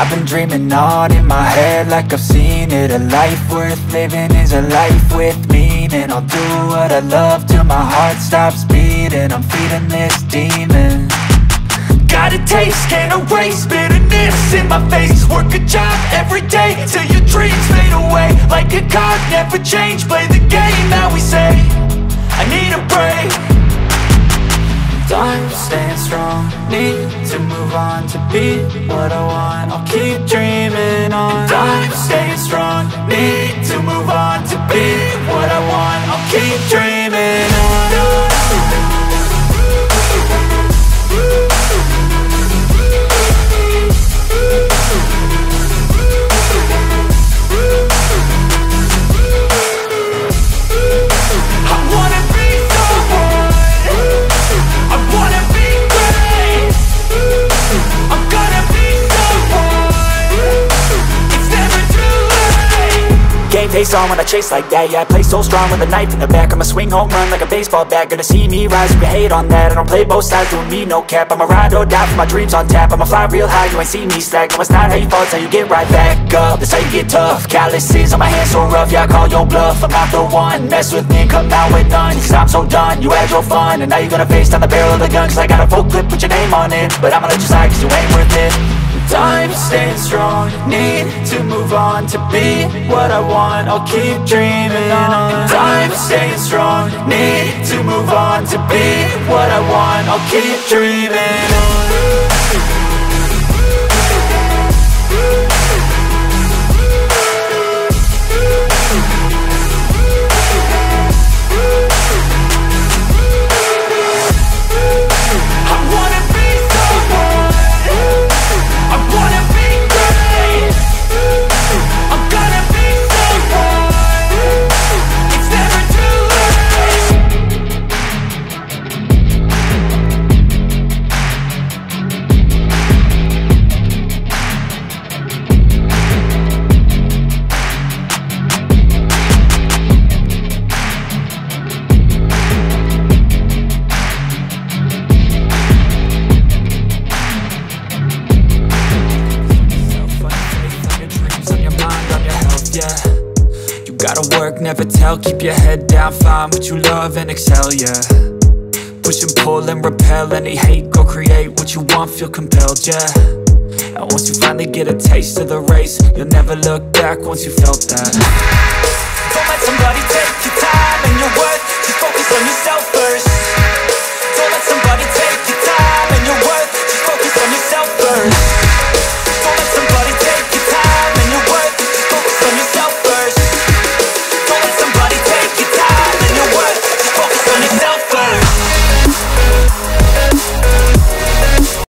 I've been dreaming on in my head like I've seen it. A life worth living is a life with meaning. I'll do what I love till my heart stops beating. I'm feeding this demon. Got a taste, can't erase bitterness in my face. Work a job every day till your dreams fade away. Like a card, never change, play the game that we say. I need a break. Time staying strong, need to move on to be what I want. I'll keep dreaming on. Time staying strong, need to move on to be what I want. I'll keep dreaming on. Face on when I chase like that. Yeah, I play so strong with a knife in the back. I'ma swing home run like a baseball bat. Gonna see me rise, you can hate on that. I don't play both sides, doing me no cap. I'ma ride or die for my dreams on tap. I'ma fly real high, you ain't see me slack. No, it's not how you fall, it's how you get right back up. That's how you get tough. Calluses on my hands so rough, yeah, I call your bluff. I'm not the one, mess with me and come out with none. Cause I'm so done, you had your fun. And now you're gonna face down the barrel of the gun. Cause I got a full clip with your name on it. But I'ma let you slide cause you ain't worth it. Time staying strong, need to move on to be what I want. I'll keep dreaming on. Time staying strong, need to move on to be what I want. I'll keep dreaming on. Never tell, keep your head down, find what you love and excel, yeah. Push and pull and repel any hate, go create what you want, feel compelled, yeah. And once you finally get a taste of the race, you'll never look back once you felt that. Don't let somebody take your time and your worth, just focus on yourself.